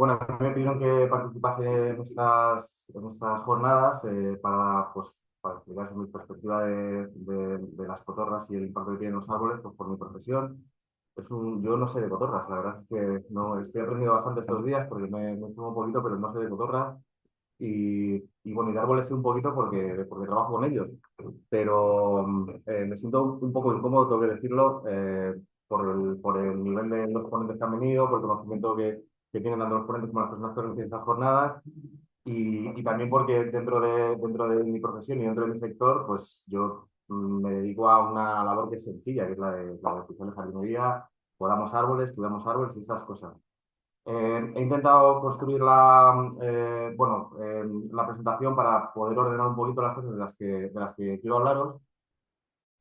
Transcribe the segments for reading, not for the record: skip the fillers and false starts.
bueno, a mí me pidieron que participase en estas jornadas para explicar mi perspectiva de las cotorras y el impacto que tienen los árboles, pues por mi profesión. Yo no sé de cotorras, la verdad es que no, estoy aprendiendo bastante estos días porque me informo un poquito, pero no sé de cotorras. Y bueno, y de árboles sé un poquito porque trabajo con ellos, pero me siento un poco incómodo, tengo que decirlo, por el nivel de los ponentes que han venido, por el conocimiento que tienen tanto los ponentes como las personas que organizan estas jornadas, y también porque dentro de mi profesión y dentro de mi sector, pues yo me dedico a una labor que es sencilla, que es la de oficial de jardinería, cuidamos árboles y estas cosas. He intentado construir la presentación para poder ordenar un poquito las cosas de las que quiero hablaros,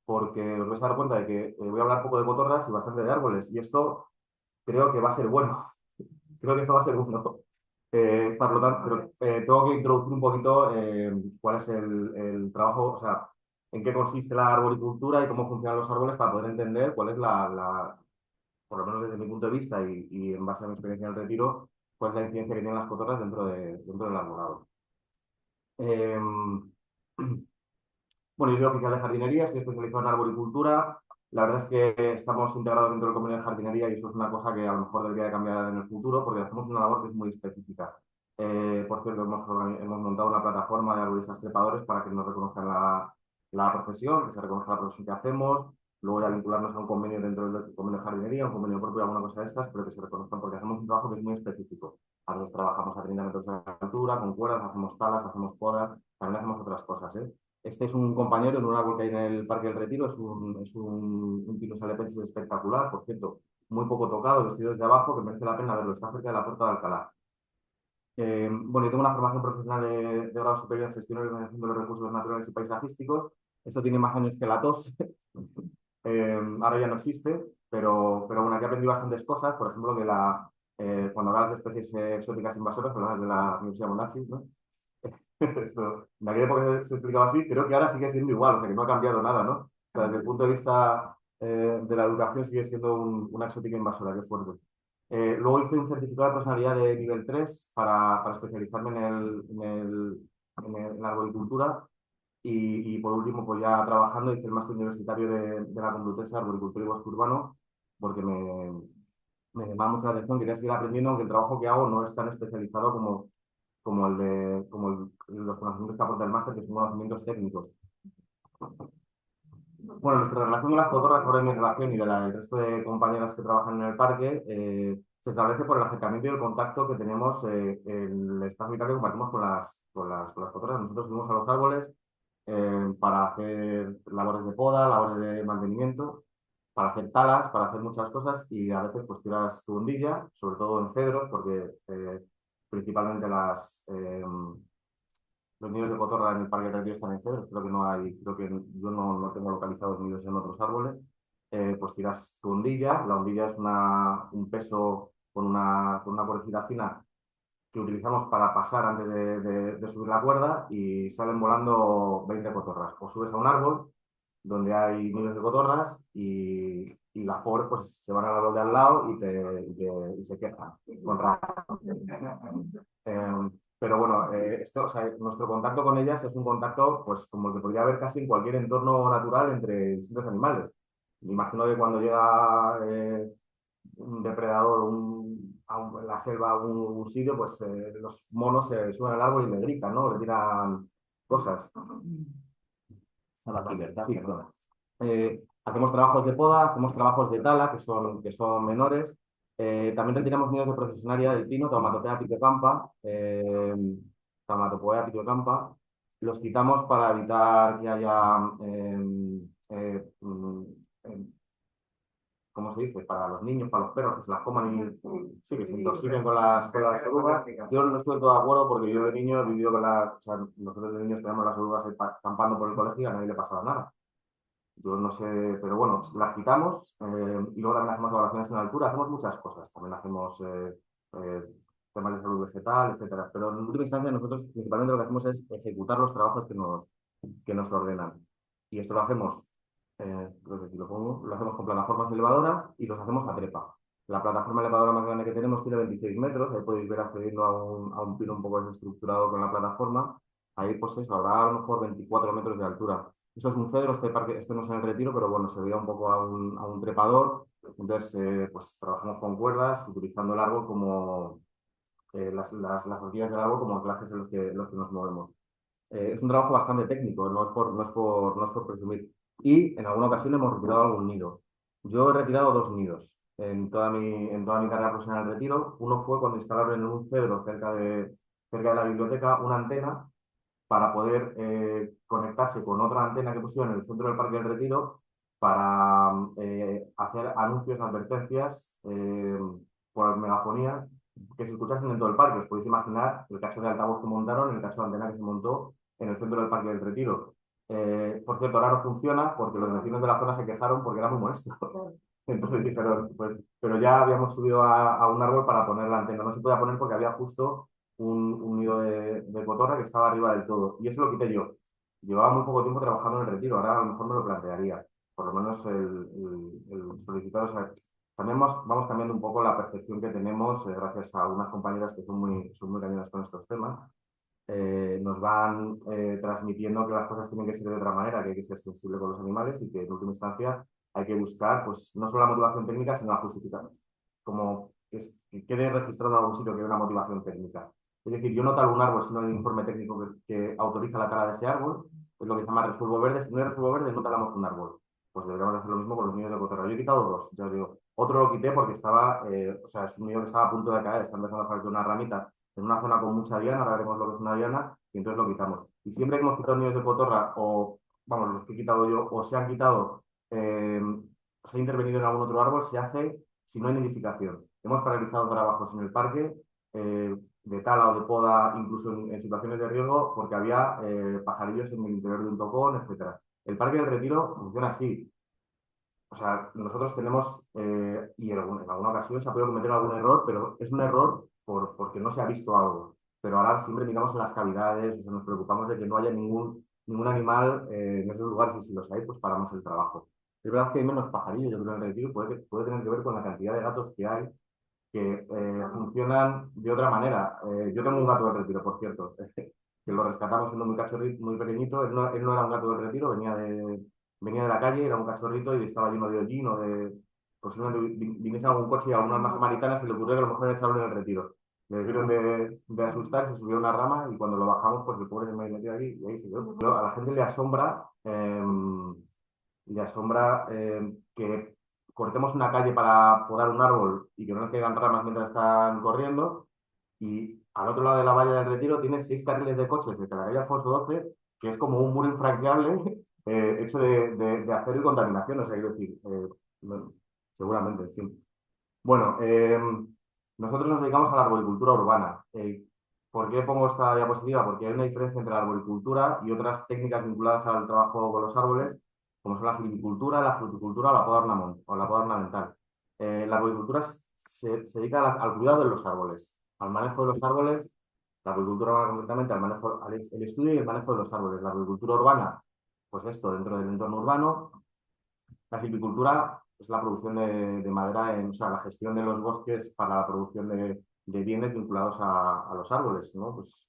porque os vais a dar cuenta de que voy a hablar poco de cotorras y bastante de árboles, y esto creo que va a ser bueno. Creo que esto va a ser bueno. Por lo tanto, tengo que introducir un poquito cuál es el trabajo, o sea, en qué consiste la arboricultura y cómo funcionan los árboles para poder entender cuál es por lo menos desde mi punto de vista y en base a mi experiencia en el retiro, cuál es la incidencia que tienen las cotorras dentro del arbolado. Eh, Bueno, yo soy oficial de jardinería, estoy especializado en arboricultura. La verdad es que estamos integrados dentro del convenio de jardinería y eso es una cosa que a lo mejor debería de cambiar en el futuro porque hacemos una labor que es muy específica. Por cierto, hemos montado una plataforma de arboristas trepadores para que nos reconozcan la profesión, que se reconozca la profesión que hacemos, luego ya vincularnos a un convenio dentro del convenio de jardinería, un convenio propio, alguna cosa de estas, pero que se reconozcan porque hacemos un trabajo que es muy específico. A veces trabajamos a 30 metros de altura, con cuerdas, hacemos talas, hacemos podas, también hacemos otras cosas, ¿eh? Este es un compañero en un árbol que hay en el Parque del Retiro, es un Pinus alepensis espectacular, por cierto, muy poco tocado, vestido desde abajo, que merece la pena verlo, está cerca de la Puerta de Alcalá. Bueno, yo tengo una formación profesional de grado superior en gestión y organización de los recursos naturales y paisajísticos. Esto tiene más años que la tos. Ahora ya no existe, pero bueno, aquí aprendí bastantes cosas. Por ejemplo, cuando hablas de especies exóticas invasoras, hablas de la Universidad Monacis, ¿no? En aquella época se explicaba así, creo que ahora sigue siendo igual, o sea que no ha cambiado nada, ¿no? O sea, desde el punto de vista de la educación sigue siendo una exótica invasora, qué fuerte. Luego hice un certificado de personalidad de nivel 3 para especializarme en la arboricultura y por último, pues ya trabajando, hice el máster universitario de la Complutense de Arboricultura y Bosque Urbano porque me llamaba mucho la atención, quería seguir aprendiendo, aunque el trabajo que hago no es tan especializado como los conocimientos que aporta el máster, que son conocimientos técnicos. Bueno, nuestra relación con las cotorras, ahora en mi relación y del resto de compañeras que trabajan en el parque, se establece por el acercamiento y el contacto que tenemos en el espacio vital que compartimos con las cotorras. Nosotros subimos a los árboles para hacer labores de poda, labores de mantenimiento, para hacer talas, para hacer muchas cosas y a veces pues tiras tu hondilla, sobre todo en cedros, porque principalmente los nidos de cotorra en el Parque del Retiro están en cedros, creo que yo no tengo localizados nidos en otros árboles. Pues tiras tu hondilla, la hondilla es un peso con una cuerdecita fina que utilizamos para pasar antes de subir la cuerda y salen volando 20 cotorras. O subes a un árbol donde hay nidos de cotorras y las pobres pues se van al árbol de al lado y se quejan contra. Pero bueno, o sea, nuestro contacto con ellas es un contacto pues como el que podría haber casi en cualquier entorno natural entre distintos animales. Me imagino que cuando llega un depredador en la selva a un sitio, pues los monos se suben al árbol y le gritan, ¿no? Le tiran cosas. A la libertad, sí, perdona. Hacemos trabajos de poda, hacemos trabajos de tala, que son menores. También retiramos nidos de procesionaria del pino, Taumatopea picocampa, Taumatopea picocampa. Los quitamos para evitar que haya eh, ¿cómo se dice? Para los niños, para los perros, que se las coman y sí, que se intoxiquen con las orugas. Yo no estoy todo de acuerdo porque yo de niño he vivido o sea, nosotros de niños tenemos las orugas ahí campando por el colegio y a nadie le pasaba nada. Yo no sé, pero bueno, las quitamos y luego también hacemos evaluaciones en altura, hacemos muchas cosas, también hacemos eh, temas de salud vegetal, etcétera. Pero en última instancia nosotros principalmente lo que hacemos es ejecutar los trabajos que nos ordenan. Y esto lo hacemos, creo que aquí lo pongo, lo hacemos con plataformas elevadoras y los hacemos a trepa. La plataforma elevadora más grande que tenemos tiene 26 metros, ahí podéis ver accediendo a un pino un poco desestructurado con la plataforma. Ahí, pues eso, habrá a lo mejor 24 metros de altura. Eso es un cedro, este parque, este no es en el Retiro, pero bueno, se veía un poco a un trepador. Entonces, pues trabajamos con cuerdas, utilizando el árbol como las horquillas del árbol como anclajes en los que nos movemos. Es un trabajo bastante técnico, no es por presumir. Y en alguna ocasión hemos retirado algún nido. Yo he retirado dos nidos en toda mi carrera profesional de retiro. Uno fue cuando instalaron en un cedro cerca de la biblioteca una antena para poder conectarse con otra antena que pusieron en el centro del Parque del Retiro para hacer anuncios, advertencias por megafonía que se escuchasen en todo el parque. Os podéis imaginar el cacho de altavoz que montaron, el cacho de antena que se montó en el centro del Parque del Retiro. Por cierto, ahora no funciona porque los vecinos de la zona se quejaron porque era muy molesto. Entonces dijeron, pues, pero ya habíamos subido a un árbol para poner la antena. No se podía poner porque había justo un nido de cotorra que estaba arriba del todo. Y eso lo quité yo. Llevaba muy poco tiempo trabajando en el retiro, ahora a lo mejor me lo plantearía. Por lo menos el solicitar, o sea, también vamos cambiando un poco la percepción que tenemos gracias a unas compañeras que son muy cañonas con estos temas. Nos van transmitiendo que las cosas tienen que ser de otra manera, que hay que ser sensible con los animales y que en última instancia hay que buscar, pues, no solo la motivación técnica, sino la justificación. Como que quede registrado en algún sitio que haya una motivación técnica. Es decir, yo no talo un árbol, sino el informe técnico que autoriza la tala de ese árbol, es lo que se llama refuerzo verde. Si no hay refuerzo verde, no talamos un árbol. Pues deberíamos hacer lo mismo con los nidos de cotorra. Yo he quitado dos, ya os digo. Otro lo quité porque estaba, o sea, es un nido que estaba a punto de caer, está empezando a faltar una ramita en una zona con mucha diana, ahora veremos lo que es una diana, y entonces lo quitamos. Y siempre que hemos quitado nidos de cotorra, o vamos, los que he quitado yo, o se han quitado, se ha intervenido en algún otro árbol, se hace si no hay nidificación. Hemos paralizado trabajos en el parque de tala o de poda, incluso en situaciones de riesgo, porque había pajarillos en el interior de un tocón, etcétera. El Parque del Retiro funciona así. O sea, nosotros tenemos, y en alguna ocasión se ha podido cometer algún error, pero es un error porque no se ha visto algo. Pero ahora siempre miramos en las cavidades, o sea, nos preocupamos de que no haya ningún animal en esos lugares y si los hay, pues paramos el trabajo. Es verdad que hay menos pajarillos, yo creo, en el retiro, puede tener que ver con la cantidad de gatos que hay que funcionan de otra manera. Yo tengo un gato del retiro, por cierto, que lo rescatamos siendo muy cachorrito, muy pequeñito. Él no era un gato del retiro, venía de la calle, era un cachorrito y estaba lleno de hollín o de... Posiblemente viniese algún coche y alguna alma samaritana se le ocurrió que a lo mejor echarlo en el retiro. Le debieron de asustar, se subió a una rama y cuando lo bajamos, pues el pobre se me metió aquí y ahí se quedó. Pero a la gente le asombra que cortemos una calle para podar un árbol y que no nos caigan ramas mientras están corriendo. Y al otro lado de la valla del Retiro tienes 6 carriles de coches desde la calle Alfonso 12, que es como un muro infranqueable hecho de acero y contaminación. O sea, quiero decir, bueno, seguramente, en fin. Bueno, nosotros nos dedicamos a la arboricultura urbana. ¿Por qué pongo esta diapositiva? Porque hay una diferencia entre la arboricultura y otras técnicas vinculadas al trabajo con los árboles, como son la silvicultura, la fruticultura o la poda ornamental. La arboricultura se dedica al cuidado de los árboles, al manejo de los árboles, la arboricultura urbana concretamente, al manejo, el estudio y el manejo de los árboles. La arboricultura urbana, pues esto, dentro del entorno urbano. La silvicultura es la producción de madera, o sea, la gestión de los bosques para la producción de bienes vinculados a los árboles, ¿no? Pues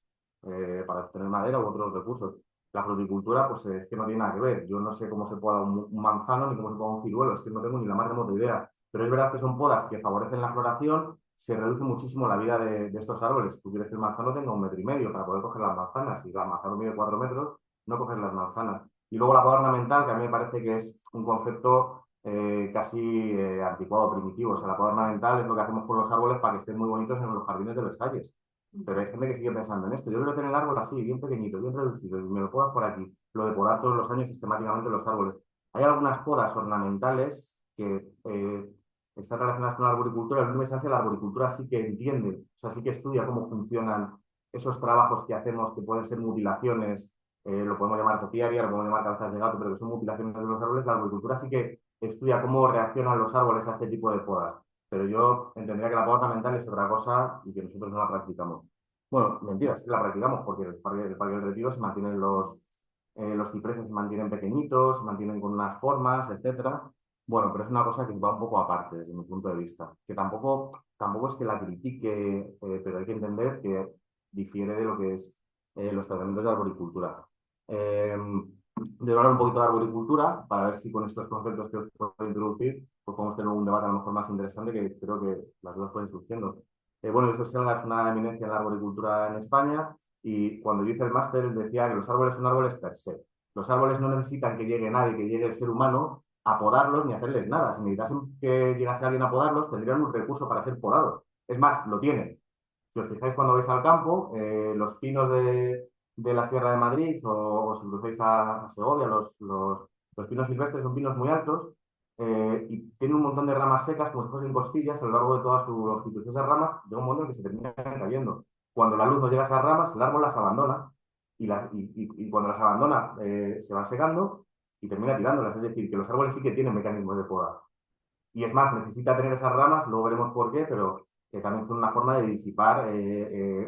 para obtener madera u otros recursos. La fruticultura, pues es que no tiene nada que ver. Yo no sé cómo se poda un manzano ni cómo se poda un ciruelo, es que no tengo ni la más remota idea. Pero es verdad que son podas que favorecen la floración, se reduce muchísimo la vida de estos árboles. Tú quieres que el manzano tenga 1,5 metros para poder coger las manzanas. Si la manzana mide 4 metros, no coges las manzanas. Y luego la poda ornamental, que a mí me parece que es un concepto casi anticuado, primitivo. O sea, la poda ornamental es lo que hacemos con los árboles para que estén muy bonitos en los jardines de Versalles. Pero hay gente que sigue pensando en esto. Yo quiero tener el árbol así, bien pequeñito, bien reducido, y me lo podas por aquí. Lo de podar todos los años sistemáticamente los árboles. Hay algunas podas ornamentales que están relacionadas con la arboricultura. En última instancia, la arboricultura sí que entiende, o sea, sí que estudia cómo funcionan esos trabajos que hacemos, que pueden ser mutilaciones, lo podemos llamar topiaria, lo podemos llamar cabezas de gato, pero que son mutilaciones de los árboles. La arboricultura sí que estudia cómo reaccionan los árboles a este tipo de podas. Pero yo entendería que la poda ornamental es otra cosa y que nosotros no la practicamos. Bueno, mentira, sí que la practicamos porque el parque del Retiro se mantienen los cipreses se mantienen pequeñitos, se mantienen con unas formas, etcétera. Bueno, pero es una cosa que va un poco aparte desde mi punto de vista, que tampoco es que la critique, pero hay que entender que difiere de lo que es los tratamientos de arboricultura. Debo hablar un poquito de arboricultura para ver si con estos conceptos que os puedo introducir pues podemos tener un debate a lo mejor más interesante que creo que las dudas pueden ir surgiendo. Bueno, yo soy Selga, es una eminencia en la arboricultura en España y cuando yo hice el máster decía que los árboles son árboles per se. Los árboles no necesitan que llegue nadie, que llegue el ser humano a podarlos ni hacerles nada. Si necesitasen que llegase alguien a podarlos, tendrían un recurso para ser podados. Es más, lo tienen. Si os fijáis cuando vais al campo, los pinos de la Sierra de Madrid o si cruzáis a Segovia, los pinos silvestres son pinos muy altos y tienen un montón de ramas secas como si fuesen costillas a lo largo de toda su longitud. Esas ramas llega un momento en que se terminan cayendo. Cuando la luz no llega a esas ramas, el árbol las abandona y cuando las abandona se van secando y termina tirándolas. Es decir, que los árboles sí que tienen mecanismos de poda. Y es más, necesita tener esas ramas, luego veremos por qué, pero también es una forma de disipar,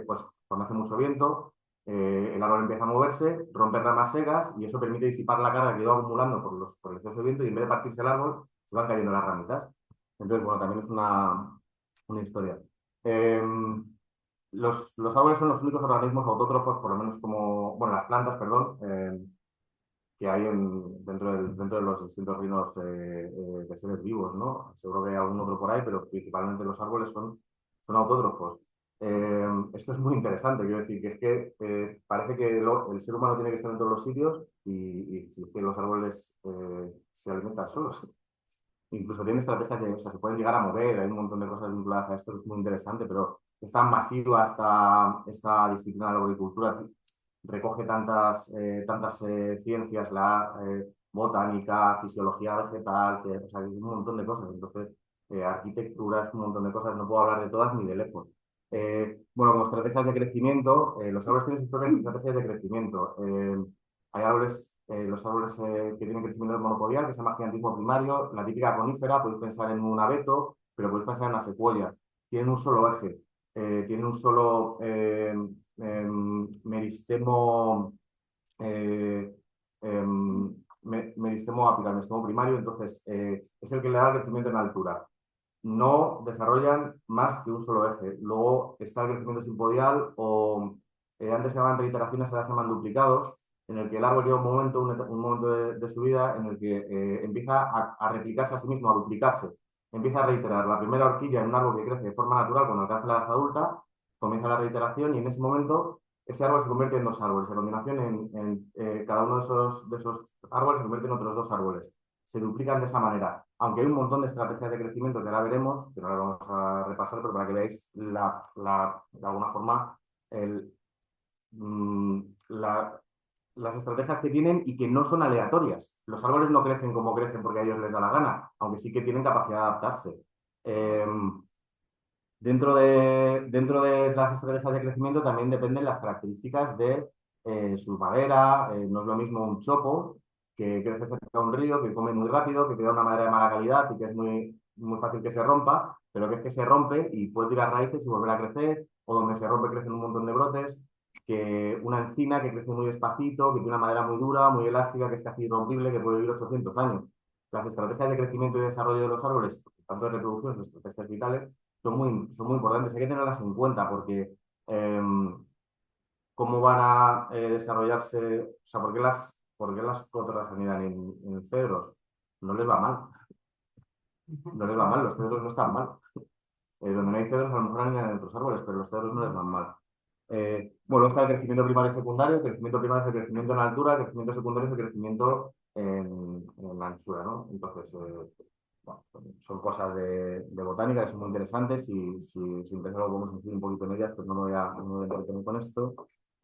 pues cuando hace mucho viento, el árbol empieza a moverse, rompe ramas secas y eso permite disipar la carga que iba acumulando por el exceso de viento y en vez de partirse el árbol, se van cayendo las ramitas. Entonces, bueno, también es una historia. Eh, los árboles son los únicos organismos autótrofos, por lo menos como, bueno, las plantas, perdón, que hay dentro de los distintos reinos de seres vivos, ¿no? Seguro que hay algún otro por ahí, pero principalmente los árboles son autótrofos. Esto es muy interesante, quiero decir, que es que parece que el ser humano tiene que estar en todos los sitios y si es que los árboles se alimentan solos. Incluso tienen estrategias o sea, se pueden llegar a mover, hay un montón de cosas vinculadas a esto que es muy interesante, pero es tan masiva esta disciplina de la agricultura, recoge tantas ciencias, la botánica, fisiología vegetal, o sea, hay un montón de cosas. Entonces, arquitectura, un montón de cosas, no puedo hablar de todas ni de lejos. Bueno, como estrategias de crecimiento, los árboles tienen sus propias estrategias de crecimiento. Hay árboles, los árboles que tienen crecimiento monopodial, que se llama gigantismo primario, la típica conífera, podéis pensar en un abeto, pero podéis pensar en una secuoya. Tienen un solo eje, tienen un solo meristemo, eh, meristemo apical, meristemo primario, entonces es el que le da el crecimiento en altura. No desarrollan más que un solo eje. Luego está el crecimiento simpodial o antes se llamaban reiteraciones, ahora se llaman duplicados, en el que el árbol llega un momento de su vida en el que empieza a replicarse a sí mismo, a duplicarse. Empieza a reiterar. La primera horquilla en un árbol que crece de forma natural cuando alcanza la edad adulta, comienza la reiteración y en ese momento ese árbol se convierte en dos árboles. A continuación, cada uno de esos árboles se convierte en otros dos árboles. Se duplican de esa manera. Aunque hay un montón de estrategias de crecimiento que ahora veremos, que no las vamos a repasar, pero para que veáis de alguna forma el, mm, la, las estrategias que tienen y que no son aleatorias. Los árboles no crecen como crecen porque a ellos les da la gana, aunque sí que tienen capacidad de adaptarse. Eh, dentro de las estrategias de crecimiento también dependen las características de su madera. No es lo mismo un chopo que crece cerca de un río, que come muy rápido, que crea una madera de mala calidad y que es muy fácil que se rompa, pero que es que se rompe y puede tirar raíces y volver a crecer, o donde se rompe crecen un montón de brotes, que una encina que crece muy despacito, que tiene una madera muy dura, muy elástica, que es casi irrompible, que puede vivir 800 años. Las estrategias de crecimiento y desarrollo de los árboles, tanto de reproducción como de estrategias vitales, son muy importantes, hay que tenerlas en cuenta porque eh, cómo van a desarrollarse, o sea, ¿por qué las cotras anidan en cedros? No les va mal, no les va mal, los cedros no están mal. Donde no hay cedros a lo mejor anidan en otros árboles, pero los cedros no les van mal. Bueno, está el crecimiento primario y secundario. El crecimiento primario es el crecimiento en altura, el crecimiento secundario es el crecimiento en anchura, ¿no? Entonces, bueno, son cosas de botánica que son muy interesantes y si os interesa luego podemos incidir un poquito en ellas, pues no me voy a entretener con esto.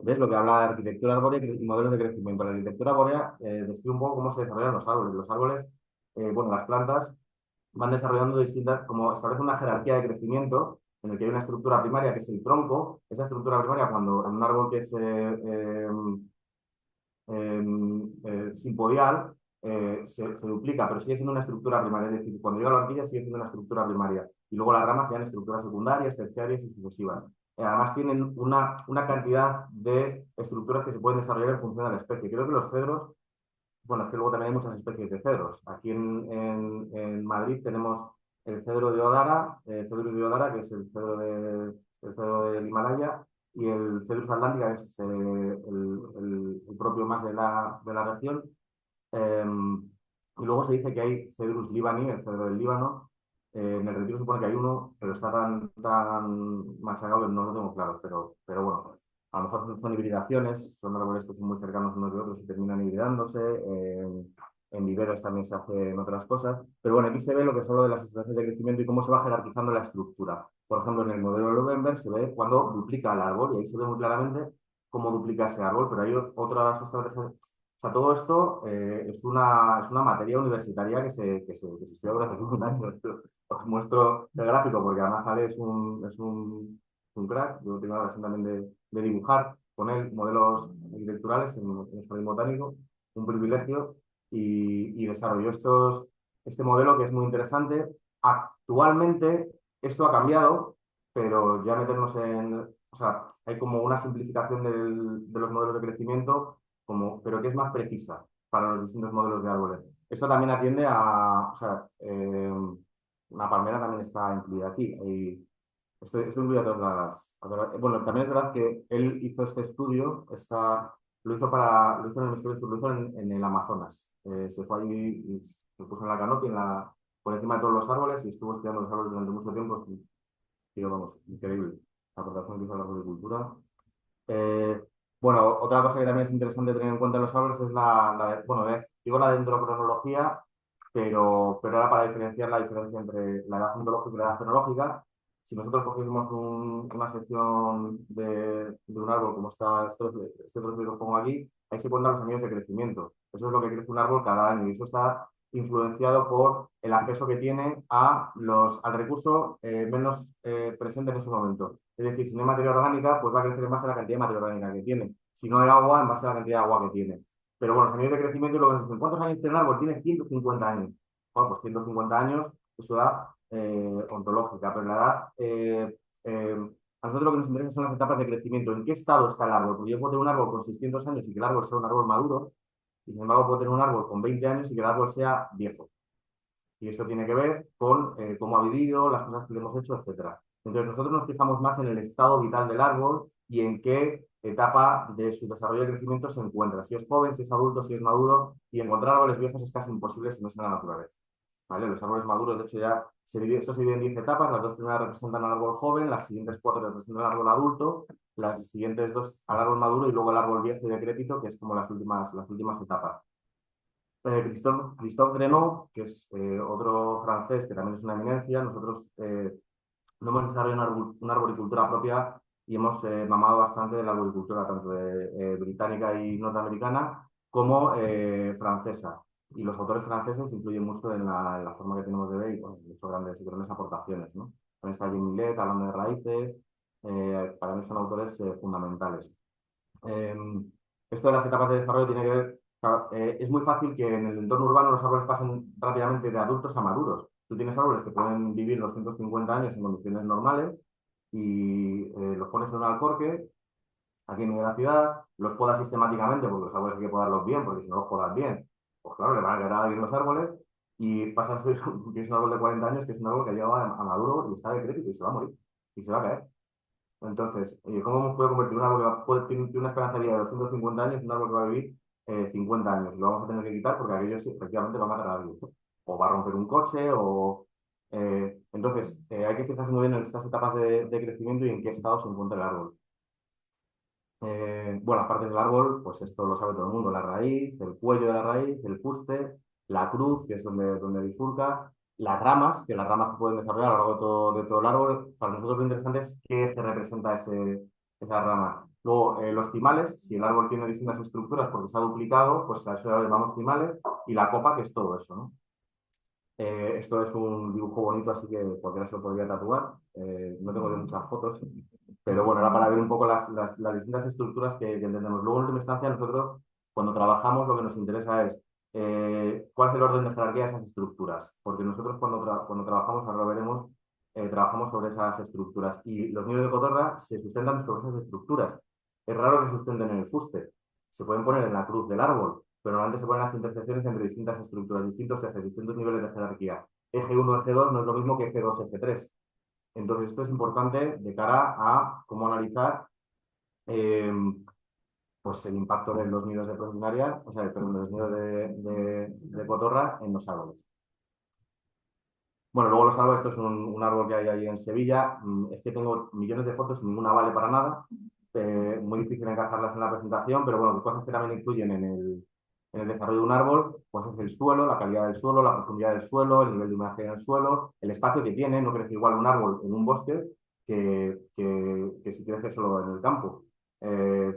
¿Ves? Lo que habla de arquitectura arbórea y modelos de crecimiento. La arquitectura arbórea describe un poco cómo se desarrollan los árboles. Los árboles, bueno, las plantas van desarrollando distintas, como establece una jerarquía de crecimiento en el que hay una estructura primaria que es el tronco. Esa estructura primaria, cuando en un árbol que es simpodial, se duplica, pero sigue siendo una estructura primaria. Es decir, cuando llega a la horquilla sigue siendo una estructura primaria. Y luego las ramas sean estructuras secundarias, terciarias y sucesivas. Además, tienen una cantidad de estructuras que se pueden desarrollar en función de la especie. Creo que los cedros bueno, es que luego también hay muchas especies de cedros. Aquí en Madrid tenemos el cedro de Odara, Cedrus de Odara, que es el cedro del Himalaya, y el Cedrus atlántica, que es el propio más de la región. Eh, y luego se dice que hay Cedrus libani, el cedro del Líbano. En el Retiro supone que hay uno, pero está tan machacado que no lo tengo claro. Pero bueno, a lo mejor son hibridaciones, son árboles que son muy cercanos unos de otros y terminan hibridándose. En viveros también se hacen otras cosas. Pero bueno, aquí se ve lo que son lo de las estrategias de crecimiento y cómo se va jerarquizando la estructura. Por ejemplo, en el modelo de Löwenberg se ve cuando duplica el árbol y ahí se ve muy claramente cómo duplica ese árbol, pero hay otras estrategias. O sea, todo esto es una materia universitaria que se estudia durante un año. Os muestro el gráfico porque además Ale un crack. Yo tengo la versión también de dibujar con él modelos arquitecturales en el jardín botánico, un privilegio, y desarrolló este modelo que es muy interesante. Actualmente esto ha cambiado, pero ya meternos o sea, hay como una simplificación de los modelos de crecimiento, pero que es más precisa para los distintos modelos de árboles. Esto también atiende o sea, una palmera también está incluida aquí. Esto incluye a bueno, también es verdad que él hizo este estudio, lo hizo en el hemisferio sur, lo hizo en el Amazonas. Se fue allí y se puso en la canopy, por encima de todos los árboles y estuvo estudiando los árboles durante mucho tiempo. Y vamos, increíble la aportación que hizo a la agricultura. Eh, bueno, otra cosa que también es interesante tener en cuenta en los árboles es bueno, digo la dendrocronología, pero era para diferenciar la diferencia entre la edad ontológica y la edad fenológica. Si nosotros cogemos una sección de un árbol, como este trozo que os pongo aquí, ahí se cuentan los años de crecimiento. Eso es lo que crece un árbol cada año y eso está influenciado por el acceso que tiene al recurso menos presente en ese momento. Es decir, si no hay materia orgánica, pues va a crecer en base a la cantidad de materia orgánica que tiene. Si no hay agua, en base a la cantidad de agua que tiene. Pero bueno, los años de crecimiento, lo que nos dicen, ¿cuántos años tiene un árbol? Tiene 150 años. Bueno, pues 150 años es su edad ontológica, pero la edad, a nosotros lo que nos interesa son las etapas de crecimiento. ¿En qué estado está el árbol? Porque yo puedo tener un árbol con 600 años y que el árbol sea un árbol maduro, y sin embargo puedo tener un árbol con 20 años y que el árbol sea viejo. Y esto tiene que ver con cómo ha vivido, las cosas que le hemos hecho, etcétera. Entonces nosotros nos fijamos más en el estado vital del árbol y en qué etapa de su desarrollo y crecimiento se encuentra. Si es joven, si es adulto, si es maduro. Y encontrar árboles viejos es casi imposible si no es en la naturaleza. ¿Vale? Los árboles maduros, de hecho, esto se divide en 10 etapas. Las dos primeras representan al árbol joven, las siguientes 4 representan al árbol adulto, las siguientes 2 al árbol maduro y luego el árbol viejo y decrépito, que es como las últimas etapas. Christophe Grenot, que es otro francés que también es una eminencia, nosotros no hemos desarrollado una arboricultura propia y hemos mamado bastante de la arboricultura, tanto británica y norteamericana como francesa. Y los autores franceses influyen mucho en la forma que tenemos de ver y bueno, han hecho grandes aportaciones, ¿no? También está Jim Millet hablando de raíces, para mí son autores fundamentales. Eh, Esto de las etapas de desarrollo tiene que ver, claro, es muy fácil que en el entorno urbano los árboles pasen rápidamente de adultos a maduros. Tú tienes árboles que pueden vivir los 150 años en condiciones normales y los pones en un alcorque, aquí en medio de la ciudad, los podas sistemáticamente, porque los árboles hay que podarlos bien, porque si no los podas bien, pues claro, le van a quedar a alguien los árboles y pasa a ser que es un árbol de 40 años, que es un árbol que ha llegado a maduro y está decrépito y se va a morir y se va a caer. Entonces, ¿cómo puede convertir un árbol tiene una esperanza de vida de 250 años en un árbol que va a vivir 50 años? Y lo vamos a tener que quitar porque aquello sí, efectivamente va a matar a alguien. O va a romper un coche, entonces, hay que fijarse muy bien en estas etapas de crecimiento y en qué estado se encuentra el árbol. Bueno, aparte del árbol, pues esto lo sabe todo el mundo, la raíz, el cuello de la raíz, el fuste, la cruz, que es donde bifurca, las ramas, que las ramas se pueden desarrollar a lo largo de todo el árbol. Para nosotros lo interesante es qué se representa esa rama. Luego, los timales, si el árbol tiene distintas estructuras porque se ha duplicado, pues a eso le llamamos timales, y la copa, que es todo eso, ¿no? Esto es un dibujo bonito, así que cualquiera se lo podría tatuar. No tengo de muchas fotos, pero bueno, era para ver un poco las distintas estructuras que entendemos. Luego, en última instancia, nosotros, cuando trabajamos, lo que nos interesa es cuál es el orden de jerarquía de esas estructuras. Porque nosotros, cuando trabajamos, ahora lo veremos, trabajamos sobre esas estructuras. Y los nidos de cotorra se sustentan sobre esas estructuras. Es raro que se sustenten en el fuste. Se pueden poner en la cruz del árbol, pero normalmente se ponen las intersecciones entre distintas estructuras, distintos ejes, distintos niveles de jerarquía. Eje 1, eje 2 no es lo mismo que eje 2, eje 3. Entonces, esto es importante de cara a cómo analizar eh, pues el impacto de los nidos de proteinaria, o sea, perdón, de los nidos de cotorra en los árboles. Bueno, luego los árboles, esto es un árbol que hay ahí en Sevilla. Es que tengo millones de fotos y ninguna vale para nada. Muy difícil encajarlas en la presentación, pero bueno, cosas que también influyen en el desarrollo de un árbol, pues es el suelo, la calidad del suelo, la profundidad del suelo, el nivel de humedad en el suelo, el espacio que tiene. No crece igual un árbol en un bosque que si crece solo en el campo,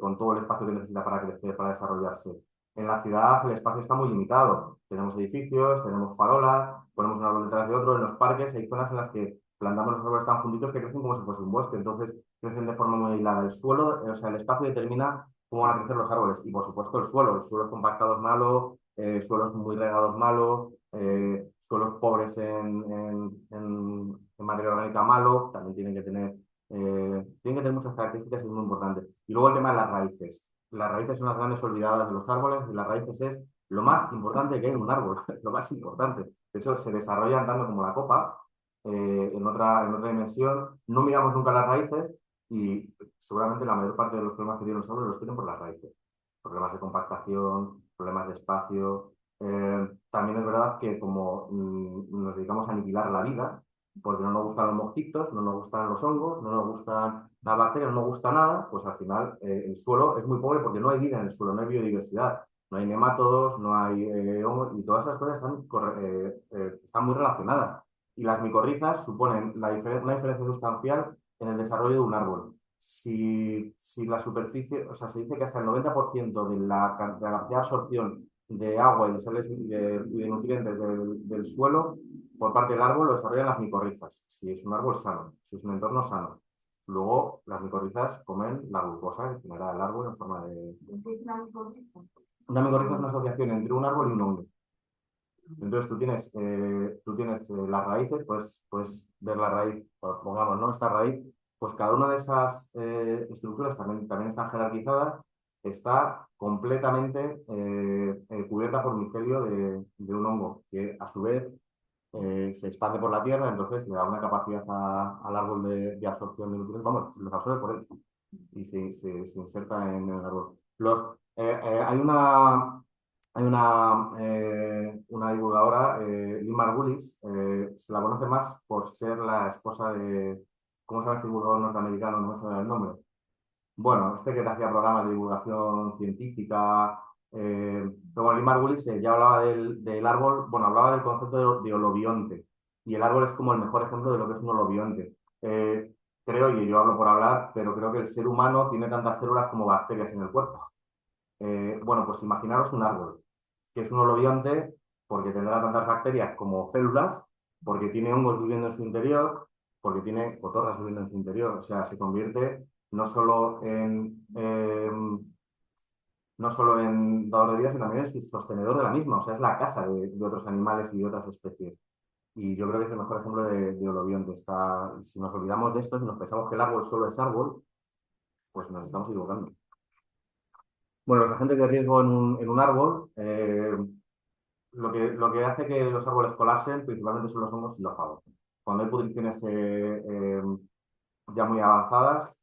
con todo el espacio que necesita para crecer, para desarrollarse. En la ciudad el espacio está muy limitado. Tenemos edificios, tenemos farolas, ponemos un árbol detrás de otro. En los parques hay zonas en las que plantamos los árboles tan juntitos que crecen como si fuese un bosque. Entonces crecen de forma muy aislada. El suelo, o sea, el espacio determina cómo van a crecer los árboles. Y por supuesto el suelo. El suelo compactado es malo, suelos muy regados malo, suelos pobres en materia orgánica malo. También tienen que tener muchas características y es muy importante. Y luego el tema de las raíces. Las raíces son las grandes olvidadas de los árboles y las raíces es lo más importante que hay en un árbol, lo más importante. De hecho, se desarrollan tanto como la copa, en otra dimensión. No miramos nunca las raíces y seguramente la mayor parte de los problemas que tienen los árboles los tienen por las raíces. Problemas de compactación, problemas de espacio. También es verdad que como nos dedicamos a aniquilar la vida, porque no nos gustan los mosquitos, no nos gustan los hongos, no nos gustan las bacterias, no nos gusta nada, pues al final el suelo es muy pobre porque no hay vida en el suelo, no hay biodiversidad, no hay nemátodos, no hay hongos, y todas esas cosas están muy relacionadas. Y las micorrizas suponen una diferencia sustancial en el desarrollo de un árbol. Si la superficie, o sea, se dice que hasta el 90% de la capacidad de absorción de agua y de sales y de nutrientes del suelo por parte del árbol lo desarrollan las micorrizas, si es un árbol sano, si es un entorno sano. Luego, las micorrizas comen la glucosa que genera el árbol en forma de... Una micorriza es una asociación entre un árbol y un hongo. Entonces, tú tienes las raíces, puedes ver la raíz, pongamos, ¿no? Esta raíz, pues cada una de esas estructuras también están jerarquizadas, está completamente cubierta por micelio de un hongo, que a su vez se expande por la tierra, entonces le da una capacidad al árbol de absorción de nutrientes, vamos, los absorbe por él y se inserta en el árbol. Hay una divulgadora, Lynn Margulis, se la conoce más por ser la esposa de, ¿cómo se llama este divulgador norteamericano? No me sale el nombre. Bueno, este que te hacía programas de divulgación científica. Pero bueno, Lynn Margulis ya hablaba del árbol, bueno, hablaba del concepto de holobionte. Y el árbol es como el mejor ejemplo de lo que es un holobionte. Creo, y yo hablo por hablar, pero creo que el ser humano tiene tantas células como bacterias en el cuerpo. Bueno, pues imaginaros un árbol, que es un holobionte porque tendrá tantas bacterias como células, porque tiene hongos viviendo en su interior, porque tiene cotorras viviendo en su interior. O sea, se convierte no solo en dador de vida, sino también en su sostenedor de la misma. O sea, es la casa de otros animales y de otras especies. Y yo creo que es el mejor ejemplo de holobionte. Si nos olvidamos de esto, si nos pensamos que el árbol solo es árbol, pues nos estamos equivocando. Bueno, los agentes de riesgo en un árbol, lo que hace que los árboles colapsen principalmente son los hongos y los fagos. Cuando hay pudriciones ya muy avanzadas,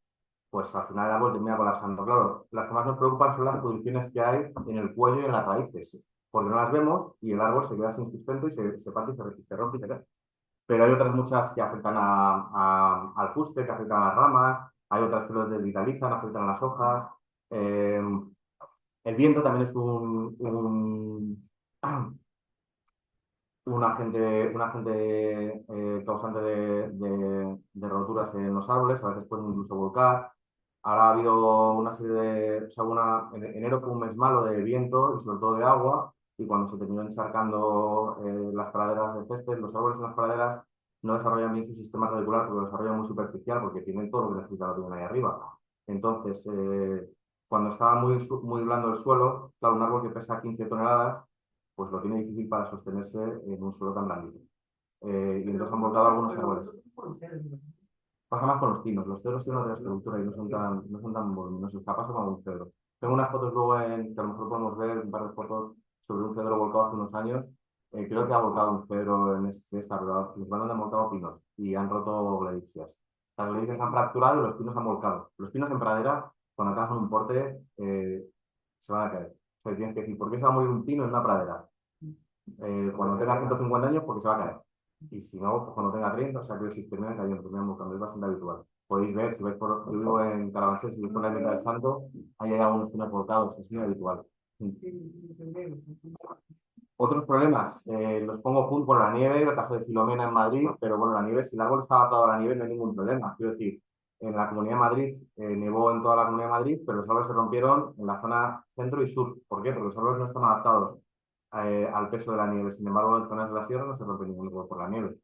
pues al final el árbol termina colapsando. Claro, las que más nos preocupan son las pudriciones que hay en el cuello y en las raíces, porque no las vemos y el árbol se queda sin sustento y se parte y se rompe y se cae. Pero hay otras muchas que afectan al fuste, que afectan a las ramas, hay otras que los desvitalizan, afectan a las hojas. Eh, el viento también es un agente causante de roturas en los árboles, a veces pueden incluso volcar. Ahora ha habido una serie de, o sea, enero fue un mes malo de viento y sobre todo de agua, y cuando se terminó encharcando las praderas de césped, los árboles en las praderas no desarrollan bien su sistema radicular porque lo desarrollan muy superficial, porque tienen todo lo que necesitan, lo tienen ahí arriba. Entonces, cuando estaba muy blando el suelo, claro, un árbol que pesa 15 toneladas, pues lo tiene difícil para sostenerse en un suelo tan blandito. Y entonces han volcado algunos árboles. Pasa más con los pinos. Los cedros tienen otra estructura y no son tan voluminosos. Capaz con un cedro. Tengo unas fotos luego que a lo mejor podemos ver, un par de fotos sobre un cedro volcado hace unos años. Creo que ha volcado un cedro en esta, pero principalmente han volcado pinos y han roto gleditzias. Las gleditzias han fracturado y los pinos han volcado. Los pinos en pradera, cuando alcanzan un porte, se van a caer. O sea, tienes que decir, ¿por qué se va a morir un pino en una pradera? Cuando tenga 150 años, porque se va a caer. Y si no, pues cuando tenga 30, o sea, que si terminan cayendo, terminan volcando, es bastante habitual. Podéis ver, si vais por, yo vivo en Carabanchel, si vais por la mitad del Santo, ahí hay algunos pinos volcados, es muy habitual. Otros problemas, los pongo junto con la nieve, el caso de Filomena en Madrid, pero bueno, la nieve, si el árbol está adaptado a la nieve, no hay ningún problema. Quiero decir, en la Comunidad de Madrid, nevó en toda la Comunidad de Madrid, pero los árboles se rompieron en la zona centro y sur. ¿Por qué? Porque los árboles no están adaptados al peso de la nieve. Sin embargo, en zonas de la sierra no se rompe ningún árbol por la nieve.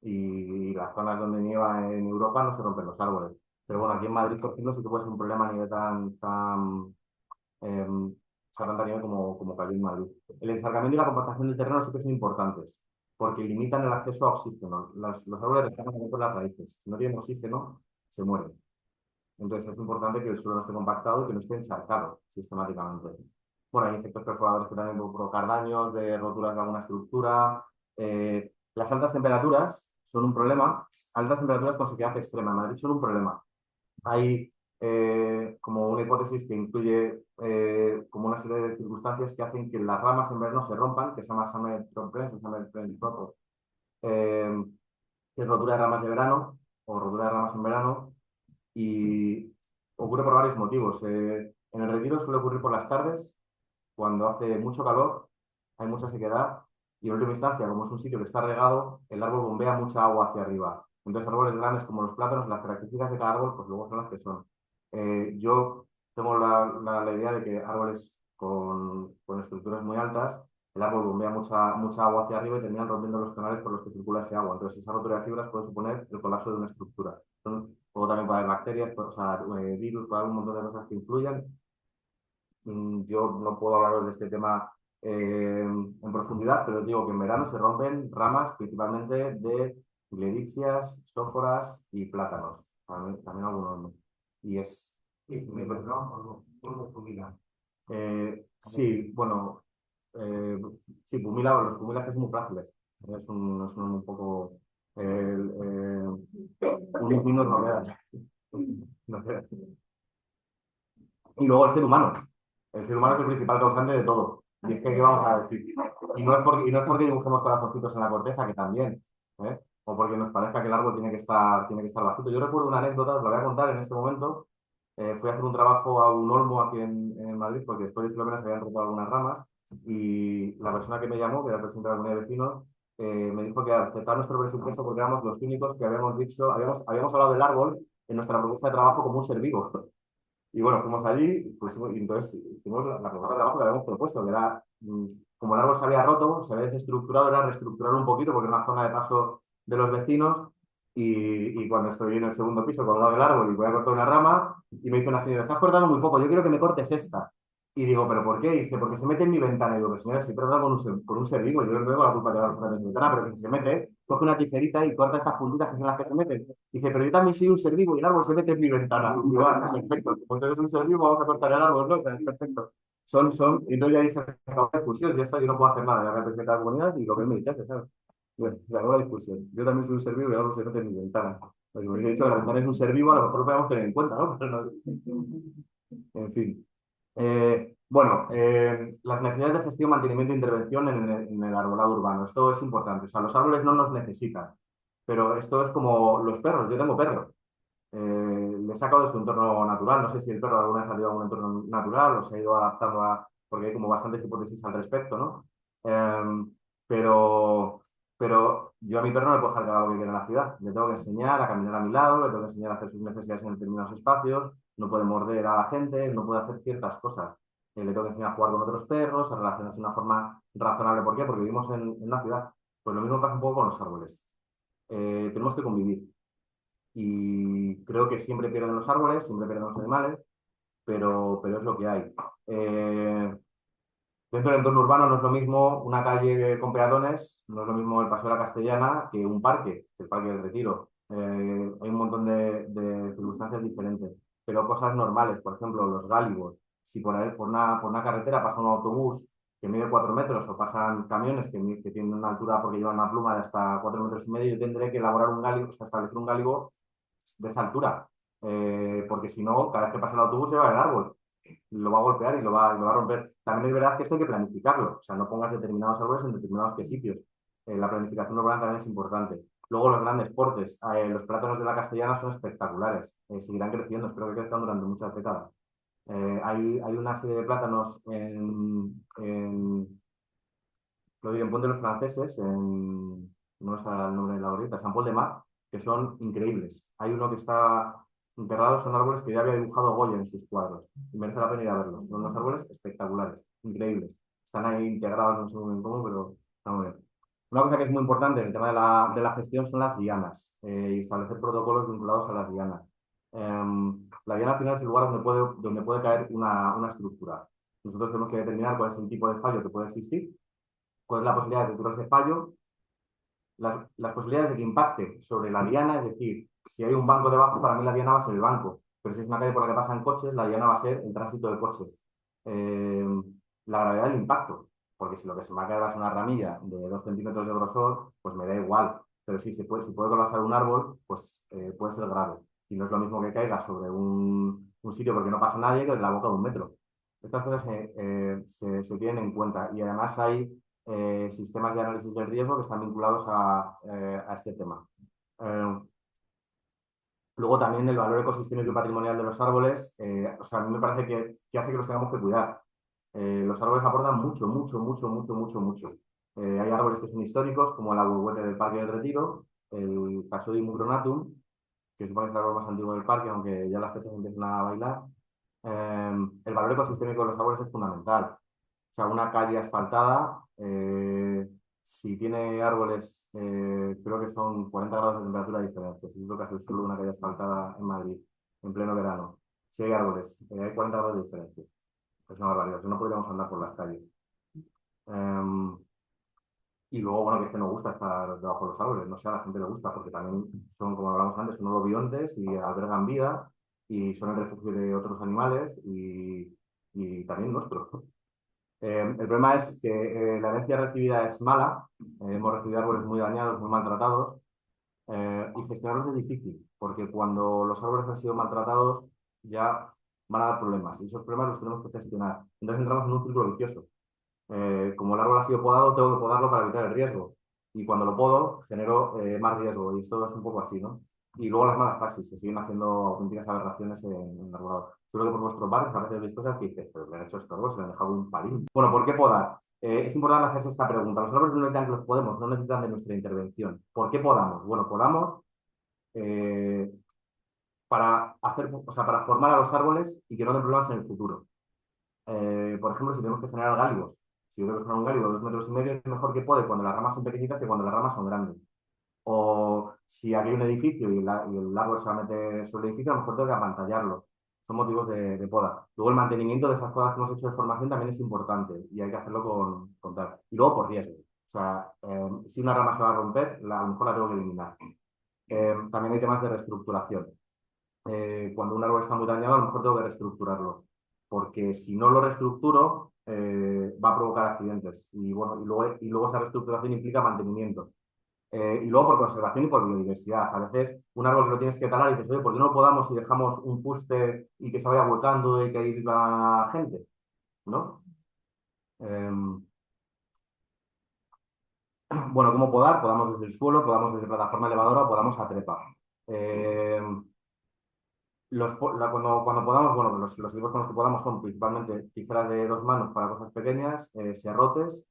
Y las zonas donde nieva en Europa no se rompen los árboles. Pero bueno, aquí en Madrid, por ejemplo, sí que puede ser un problema a nivel o sea, tanta nieve como cayó en Madrid. El encharcamiento y la compactación del terreno sí que son importantes, porque limitan el acceso a oxígeno. Los árboles descansan por las raíces. Si no tienen oxígeno, se mueren. Entonces es importante que el suelo no esté compactado y que no esté encharcado sistemáticamente. Bueno, hay insectos perforadores que también pueden provocar daños, de roturas de alguna estructura. Las altas temperaturas son un problema. Altas temperaturas con sequedad extrema en Madrid son un problema. Hay como una hipótesis que incluye como una serie de circunstancias que hacen que las ramas en verano se rompan, que se llama summer compress o summer drop, que es rotura de ramas de verano o rotura de ramas en verano, y ocurre por varios motivos. En el Retiro suele ocurrir por las tardes, cuando hace mucho calor, hay mucha sequedad, y en última instancia, como es un sitio que está regado, el árbol bombea mucha agua hacia arriba. Entonces, árboles grandes como los plátanos, las características de cada árbol, pues luego son las que son. Yo tengo la idea de que árboles con estructuras muy altas, el árbol bombea mucha agua hacia arriba y terminan rompiendo los canales por los que circula ese agua. Entonces, esa rotura de fibras puede suponer el colapso de una estructura. Luego también puede haber bacterias, o sea, virus, puede haber un montón de cosas que influyen. Yo no puedo hablaros de este tema en profundidad, pero os digo que en verano se rompen ramas principalmente de gledixias, sóforas y plátanos. También algunos no. Y es... Sí, sí, bueno, eh, sí, pumila, los pumilas que son muy frágiles. Es un poco... unos vinos no veas. No veas. Y luego el ser humano. El ser humano es el principal causante de todo. Y es que, ¿qué vamos a decir? Y no es porque dibujemos corazoncitos en la corteza, que también, ¿eh? O porque nos parezca que el árbol tiene que estar bajito. Yo recuerdo una anécdota, os la voy a contar en este momento. Fui a hacer un trabajo a un olmo aquí en Madrid, porque después de Filomena se habían roto algunas ramas, y la persona que me llamó, que era el presidente de la comunidad de vecinos, me dijo que aceptaba nuestro presupuesto porque éramos los únicos que habíamos dicho, habíamos hablado del árbol en nuestra propuesta de trabajo como un ser vivo. Y bueno, fuimos allí, pues, y entonces hicimos la propuesta de trabajo que habíamos propuesto, que era, como el árbol se había roto, se había desestructurado, era reestructurarlo un poquito, porque era una zona de paso de los vecinos, y cuando estoy en el segundo piso colgado del árbol y voy a cortar una rama, y me dice una señora, estás cortando muy poco, yo quiero que me cortes esta. Y digo, ¿pero por qué? Y dice, porque se mete en mi ventana. Y digo, pero señora, si trata con un ser vivo, yo no tengo la culpa de dar en mi ventana, pero que si se mete, coge una tijerita y corta estas puntitas que son las que se meten. Dice, pero yo también soy un ser vivo y el árbol se mete en mi ventana. Y digo, ah, perfecto, pues eres un ser vivo, vamos a cortar el árbol, ¿no? O sea, es perfecto. Y entonces ya dice, se acabó la discusión, ya está, yo no puedo hacer nada, ya representa la comunidad y lo que él me dice, ¿sabes? Bueno, se acabó la discusión. Yo también soy un ser vivo y el árbol se mete en mi ventana. Pues, como he dicho que la ventana es un ser vivo, a lo mejor lo podemos tener en cuenta, ¿no? Pero no, en fin. Bueno, las necesidades de gestión, mantenimiento e intervención en el arbolado urbano. Esto es importante. O sea, los árboles no nos necesitan, pero esto es como los perros. Yo tengo perros. Le he sacado de su entorno natural. No sé si el perro alguna vez ha ido a un entorno natural o se ha ido adaptando porque hay como bastantes hipótesis al respecto, ¿no? Pero, pero yo a mi perro no le puedo dejar que haga lo que quiera en la ciudad. Le tengo que enseñar a caminar a mi lado, le tengo que enseñar a hacer sus necesidades en determinados espacios, no puede morder a la gente, no puede hacer ciertas cosas. Le tengo que enseñar a jugar con otros perros, a relacionarse de una forma razonable. ¿Por qué? Porque vivimos en una ciudad. Pues lo mismo pasa un poco con los árboles. Tenemos que convivir. Y creo que siempre pierden los árboles, siempre pierden los animales, pero es lo que hay. Dentro del entorno urbano no es lo mismo una calle con peatones, no es lo mismo el Paseo de la Castellana que un parque, el Parque del Retiro. Hay un montón de circunstancias diferentes, pero cosas normales, por ejemplo, los gálibos. Si por una carretera pasa un autobús que mide 4 metros o pasan camiones que tienen una altura porque llevan una pluma de hasta 4 metros y medio, yo tendré que elaborar un gáligo, o sea, establecer un gáligo de esa altura. Porque si no, cada vez que pasa el autobús se va el árbol, lo va a golpear y lo va a romper. También es verdad que esto hay que planificarlo, o sea, no pongas determinados árboles en determinados sitios. La planificación urbana también es importante. Luego los grandes portes, los plátanos de la Castellana son espectaculares, seguirán creciendo, espero que crezcan durante muchas décadas. Hay una serie de plátanos lo digo, en Puente de los Franceses, no es el nombre de la horita, San Paul de Mar, que son increíbles. Hay uno que está enterrado, son árboles que ya había dibujado Goya en sus cuadros. Y merece la pena ir a verlos. Son unos árboles espectaculares, increíbles. Están ahí integrados, no sé muy bien cómo, pero está muy bien. Una cosa que es muy importante en el tema de la gestión son las dianas y establecer protocolos vinculados a las dianas. La diana al final es el lugar donde puede caer una estructura. Nosotros tenemos que determinar cuál es el tipo de fallo que puede existir, cuál es la posibilidad de que ese fallo, las posibilidades de que impacte sobre la diana, es decir, si hay un banco debajo, para mí la diana va a ser el banco, pero si es una calle por la que pasan coches, la diana va a ser el tránsito de coches. La gravedad del impacto, porque si lo que se me va a caer va a ser una ramilla de 2 centímetros de grosor, pues me da igual, pero si si puede colapsar un árbol, pues puede ser grave. Y no es lo mismo que caiga sobre un sitio porque no pasa nadie que en la boca de un metro. Estas cosas se tienen en cuenta y además hay sistemas de análisis del riesgo que están vinculados a este tema. Luego también el valor ecosistémico y patrimonial de los árboles, o sea, a mí me parece que hace que los tengamos que cuidar. Los árboles aportan mucho, mucho, mucho, mucho, mucho, mucho. Hay árboles que son históricos, como el ahuehuete del Parque del Retiro, el Casodium mucronatum, que supone que es el árbol más antiguo del parque, aunque ya las fechas empiezan a bailar. El valor ecosistémico de los árboles es fundamental. O sea, una calle asfaltada, si tiene árboles, creo que son 40 grados de temperatura de diferencia. Si es lo que hace el suelo de una calle asfaltada en Madrid, en pleno verano. Si hay árboles, hay 40 grados de diferencia. Es una barbaridad. No podríamos andar por las calles. Y luego, bueno, que es que nos gusta estar debajo de los árboles. No sé, a la gente le gusta porque también son, como hablamos antes, son holobiontes y albergan vida y son el refugio de otros animales y también nuestro. El problema es que la herencia recibida es mala, hemos recibido árboles muy dañados, muy maltratados, y gestionarlos es difícil, porque cuando los árboles han sido maltratados ya van a dar problemas, y esos problemas los tenemos que gestionar. Entonces entramos en un círculo vicioso. Como el árbol ha sido podado, tengo que podarlo para evitar el riesgo, y cuando lo podo, genero más riesgo, y esto es un poco así, ¿no? Y luego las malas praxis, que siguen haciendo auténticas aberraciones en el arbolado. Seguro que por vuestros barrios a veces habéis cosas que dices, pero le han hecho esto árbol, se le han dejado un palín. Bueno, ¿por qué podar? Es importante hacerse esta pregunta. Los árboles no necesitan que los podemos, no necesitan de nuestra intervención. ¿Por qué podamos? Bueno, podamos eh, para hacer, o sea, para formar a los árboles y que no den problemas en el futuro. Por ejemplo, si tenemos que generar gáligos, si yo tengo que generar un gáligo de 2,5 metros, es mejor que pode cuando las ramas son pequeñitas que cuando las ramas son grandes. O si aquí hay un edificio y el árbol se va a meter sobre el edificio, a lo mejor tengo que apantallarlo. Son motivos de poda. Luego el mantenimiento de esas podas que hemos hecho de formación también es importante y hay que hacerlo con tal. Y luego por riesgo. O sea, si una rama se va a romper, a lo mejor la tengo que eliminar. También hay temas de reestructuración. Cuando un árbol está muy dañado, a lo mejor tengo que reestructurarlo. Porque si no lo reestructuro, va a provocar accidentes. Y, bueno, y luego esa reestructuración implica mantenimiento. Y luego por conservación y por biodiversidad. A veces un árbol que lo tienes que talar y dices, oye, ¿por qué no lo podamos si dejamos un fuste y que se vaya volcando y que ahí viva gente? ¿No? Eh, bueno, ¿cómo podar? Podamos desde el suelo, podamos desde plataforma elevadora, podamos a trepa. Eh, cuando podamos, bueno, los equipos con los que podamos son principalmente tijeras de 2 manos para cosas pequeñas, serrotes,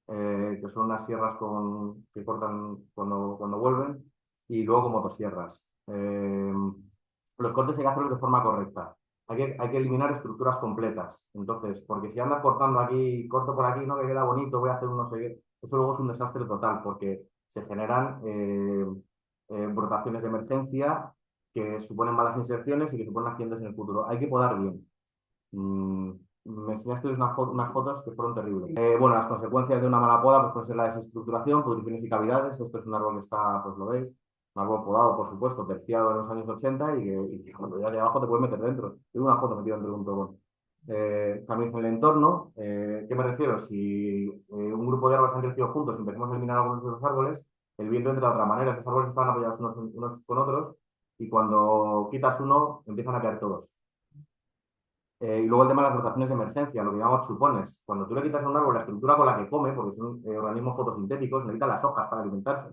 que son unas sierras que cortan cuando vuelven, y luego con motosierras. Los cortes hay que hacerlos de forma correcta. Hay que eliminar estructuras completas. Entonces, porque si andas cortando aquí, corto por aquí, no que queda bonito, voy a hacer un no sé qué, eso luego es un desastre total, porque se generan brotaciones de emergencia que suponen malas inserciones y que suponen accidentes en el futuro. Hay que podar bien. Mm, Me enseñaste unas fotos que fueron terribles. Bueno, las consecuencias de una mala poda pues, pueden ser la desestructuración, pudriciones y cavidades. Esto es un árbol que está, pues lo veis, un árbol podado, por supuesto, terciado en los años 80 y que cuando llegas de abajo te puedes meter dentro. Tengo una foto metida dentro de un tobogán. también en el entorno. ¿Qué me refiero? Si un grupo de árboles han crecido juntos y empezamos a eliminar algunos de los árboles, el viento entra de otra manera. Los árboles estaban apoyados unos con otros y cuando quitas uno, empiezan a caer todos. Y luego el tema de las rotaciones de emergencia, lo que llamamos chupones. Cuando tú le quitas a un árbol la estructura con la que come, porque son organismos fotosintéticos, necesita las hojas para alimentarse.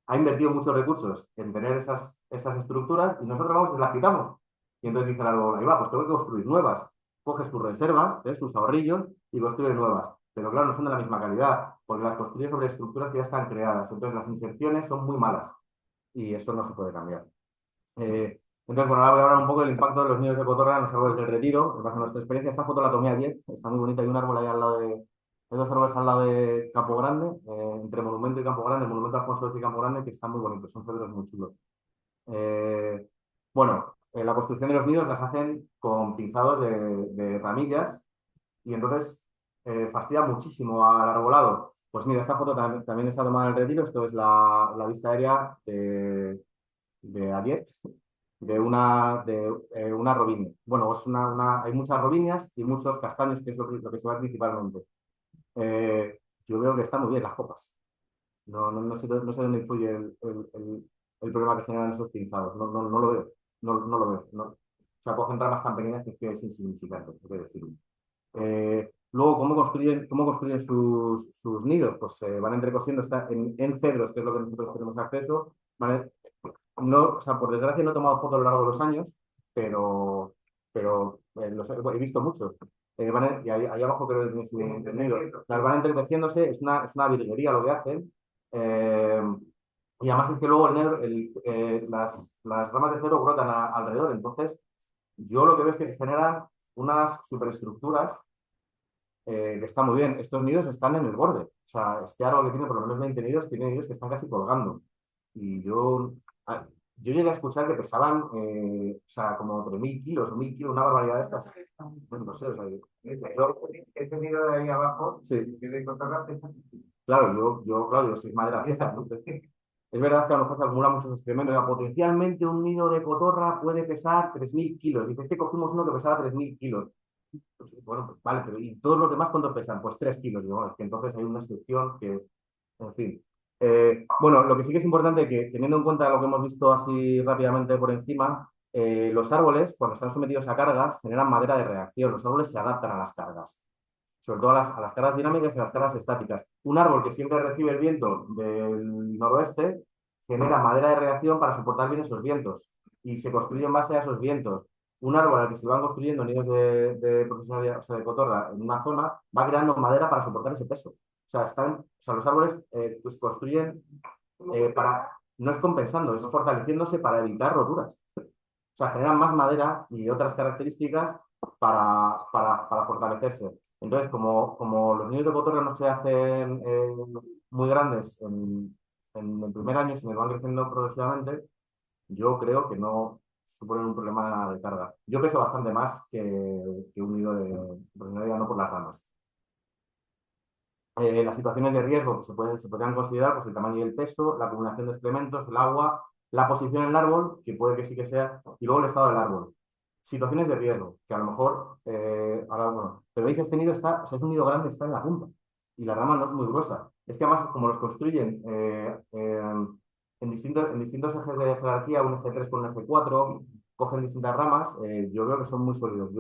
Ha invertido muchos recursos en tener esas estructuras y nosotros vamos y las quitamos. Y entonces dice el árbol, ahí va, pues tengo que construir nuevas. Coges tus reservas, ¿ves? Tus ahorrillos y construyes nuevas. Pero claro, no son de la misma calidad, porque las construyes sobre estructuras que ya están creadas. Entonces las inserciones son muy malas y eso no se puede cambiar. Entonces, bueno, ahora voy a hablar un poco del impacto de los nidos de cotorra en los árboles del Retiro. En base a nuestra experiencia, esta foto la tomé ayer, está muy bonita. Hay un árbol ahí al lado hay dos árboles al lado de Campo Grande, entre Monumento y Campo Grande, Monumento Alfonso X y Campo Grande, que están muy bonitos, son cedros muy chulos. Bueno, la construcción de los nidos las hacen con pinzados de ramillas y entonces fastidia muchísimo al arbolado. Pues mira, esta foto también está tomada en el Retiro, esto es la vista aérea de ayer de una robinia. Bueno, hay muchas robinias y muchos castaños, que es lo que se ve principalmente. Yo veo que están muy bien las copas. No sé dónde influye el problema que generan esos pinzados. No lo veo. No lo veo. No. O sea, cogen ramas tan pequeñas que es insignificante, hay que decirlo. Luego, ¿cómo construyen sus nidos? Pues van entrecosiendo en cedros, que es lo que nosotros tenemos acceso. No, o sea, por desgracia no he tomado fotos a lo largo de los años, pero los he visto muchos. Y ahí abajo creo que tenéis un entendido. Las van entreteciéndose, es una virguería lo que hacen. Eh, y además es que luego las ramas de cedro brotan alrededor. Entonces, yo lo que veo es que se generan unas superestructuras que están muy bien. Estos nidos están en el borde. O sea, este árbol que tiene por lo menos 20 nidos, tiene nidos que están casi colgando. Y ah, yo llegué a escuchar que pesaban, o sea, como 3.000 kilos o 1.000 kilos, una barbaridad de estas. Bueno, no sé, o sea, Este nido de ahí abajo, sí, de cotorra, claro, claro, yo soy madera seca, ¿no? Es verdad que a lo mejor se acumula muchos excrementos. O sea, potencialmente un nido de cotorra puede pesar 3.000 kilos. Dices que cogimos uno que pesaba 3.000 kilos. Pues, bueno, pues, vale, pero ¿y todos los demás cuánto pesan? Pues 3 kilos. Digo, bueno, es que entonces hay una excepción que, en fin. Bueno, lo que sí que es importante es que, teniendo en cuenta lo que hemos visto así rápidamente por encima, los árboles, cuando están sometidos a cargas, generan madera de reacción. Los árboles se adaptan a las cargas, sobre todo a las cargas dinámicas y a las cargas estáticas. Un árbol que siempre recibe el viento del noroeste genera madera de reacción para soportar bien esos vientos y se construye en base a esos vientos. Un árbol al que se van construyendo nidos de profesionalidad, o sea, de cotorra en una zona, va creando madera para soportar ese peso. O sea, los árboles pues construyen no es compensando, es fortaleciéndose para evitar roturas. O sea, generan más madera y otras características para fortalecerse. Entonces, como los niños de cotorra no se hacen muy grandes en el primer año, sino que van creciendo progresivamente, yo creo que no suponen un problema de carga. Yo peso bastante más que un nido de profesionalidad, no por las ramas. Las situaciones de riesgo que se podrían considerar, pues el tamaño y el peso, la acumulación de excrementos, el agua, la posición en el árbol, que puede que sí que sea, y luego el estado del árbol. Situaciones de riesgo, que a lo mejor, ahora, bueno, pero veis, este nido está, o sea, es un nido grande, está en la punta, y la rama no es muy gruesa. Es que además, como los construyen en distintos ejes de jerarquía, un eje 3 con un eje 4, cogen distintas ramas, yo veo que son muy sólidos.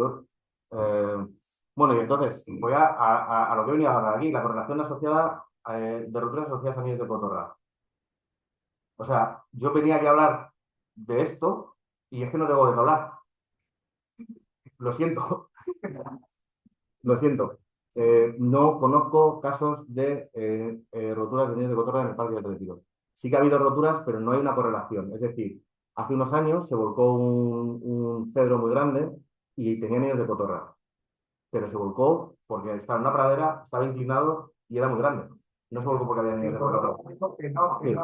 Bueno, y entonces voy a lo que he venido a hablar aquí, la correlación asociada de rupturas asociadas a nidos de cotorra. O sea, yo venía aquí a hablar de esto y es que no tengo de qué hablar. Lo siento, lo siento. No conozco casos de roturas de nidos de cotorra en el Parque del Retiro. Sí que ha habido roturas, pero no hay una correlación. Es decir, hace unos años se volcó un cedro muy grande y tenía nidos de cotorra, pero se volcó porque estaba en una pradera, estaba inclinado y era muy grande. No se volcó porque había niños de cotorra. Sí.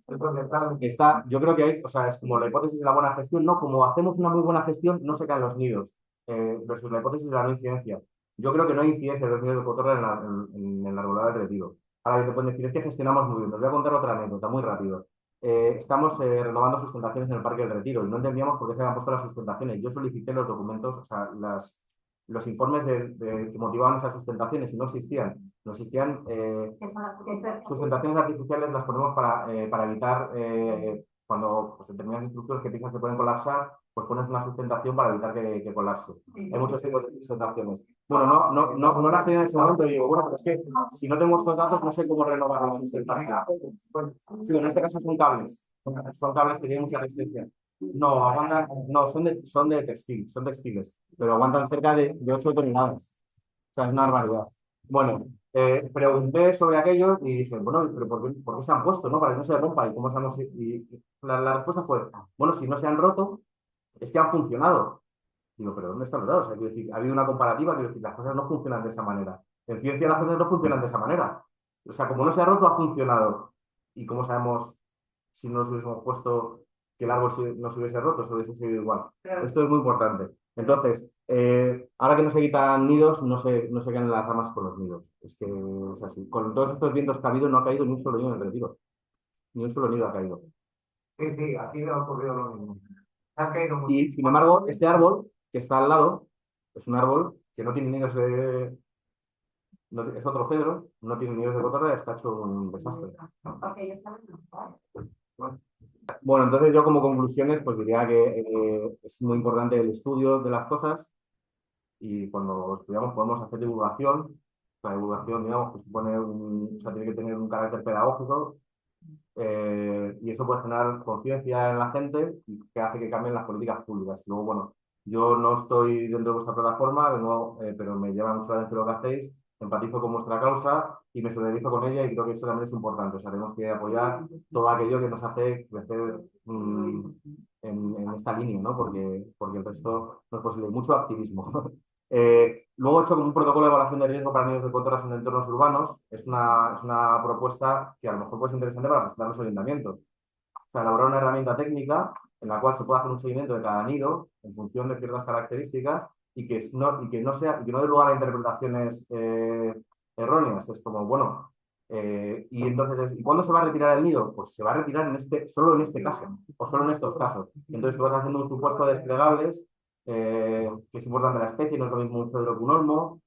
Entonces, yo creo que hay, o sea, es como la hipótesis de la buena gestión, ¿no? Como hacemos una muy buena gestión, no se caen los nidos, versus la hipótesis de la no incidencia. Yo creo que no hay incidencia de los nidos de cotorra en el arbolado del Retiro. Ahora bien, te pueden decir, es que gestionamos muy bien. Os voy a contar otra anécdota muy rápido. estamos renovando sustentaciones en el Parque del Retiro y no entendíamos por qué se habían puesto las sustentaciones. Yo solicité los documentos, o sea, los informes que motivaban esas sustentaciones y no existían. No existían sustentaciones artificiales, las ponemos para evitar, cuando pues, determinadas estructuras que piensas que pueden colapsar, pues pones una sustentación para evitar que colapse. Hay muchos tipos de sustentaciones. Bueno, no las tenía en ese momento y digo, bueno, pero es que si no tengo estos datos no sé cómo renovar la sustentación. Sí, en este caso son cables que tienen mucha resistencia. No, aguantan, no, son de textil, son textiles, pero aguantan cerca de 8 toneladas. O sea, es una barbaridad. Bueno, pregunté sobre aquello y dije, bueno, pero ¿por qué se han puesto, no? Para que no se rompa. ¿Y cómo sabemos? Y la respuesta fue, bueno, si no se han roto, es que han funcionado. Digo, pero ¿dónde está el verdad? O sea, quiero decir, ha habido una comparativa, quiero decir, las cosas no funcionan de esa manera. En ciencia las cosas no funcionan de esa manera. O sea, como no se ha roto, ha funcionado. ¿Y cómo sabemos si no nos hubiésemos puesto que el árbol no se hubiese roto, se hubiese seguido igual? Claro. Esto es muy importante. Entonces, ahora que no se quitan nidos, no se quedan las ramas con los nidos. Es que es así. Con todos estos vientos que ha habido, no ha caído ni un solo nido en el Retiro. Ni un solo nido ha caído. Sí, aquí me ha ocurrido lo mismo. Ha caído mucho. Y, sin embargo, este árbol que está al lado es un árbol que no tiene nidos de... es otro cedro, no tiene nidos de cotorra, está hecho un desastre. Bueno, entonces yo como conclusiones pues diría que es muy importante el estudio de las cosas y cuando estudiamos podemos hacer divulgación. La divulgación, digamos, que supone o sea, tiene que tener un carácter pedagógico y eso puede generar conciencia en la gente y que hace que cambien las políticas públicas. Luego, bueno, yo no estoy dentro de vuestra plataforma, pero me llama mucho la atención lo que hacéis, empatizo con vuestra causa y me solidarizo con ella y creo que eso también es importante. O sea, tenemos que apoyar todo aquello que nos hace crecer en esta línea, ¿no? Porque el resto no es posible. Mucho activismo. Luego he hecho como un protocolo de evaluación de riesgo para nidos de cotorras en entornos urbanos. Es una propuesta que a lo mejor puede ser interesante para presentar los ayuntamientos. O sea, elaborar una herramienta técnica en la cual se puede hacer un seguimiento de cada nido en función de ciertas características y que no dé lugar a interpretaciones erróneas. Es como, bueno, y entonces, ¿y cuándo se va a retirar el nido? Pues se va a retirar solo en este caso, o solo en estos casos. Entonces tú vas haciendo un supuesto de desplegables, que es importante la especie, no es lo mismo un cedro que un olmo.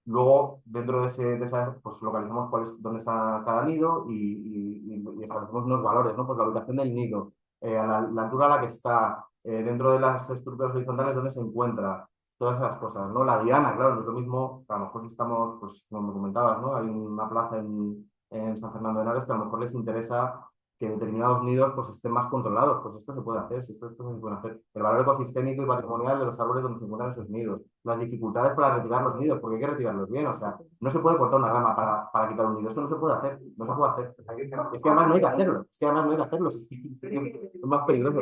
Luego, dentro de esa, pues localizamos dónde está cada nido y establecemos unos valores, ¿no? Pues la ubicación del nido, a la altura a la que está, dentro de las estructuras horizontales, dónde se encuentra, todas esas cosas, ¿no? La diana, claro, no es lo mismo, a lo mejor si estamos, pues como me comentabas, ¿no? Hay una plaza en San Fernando de Henares que a lo mejor les interesa que determinados nidos pues estén más controlados. Pues esto se puede hacer, si esto se puede hacer. El valor ecosistémico y patrimonial de los árboles donde se encuentran esos nidos. Las dificultades para retirar los nidos, porque hay que retirarlos bien. O sea, no se puede cortar una rama para quitar un nido. Eso no se puede hacer. No se puede hacer. Es que además no hay que hacerlo. Es que además no hay que hacerlo. Es más peligroso.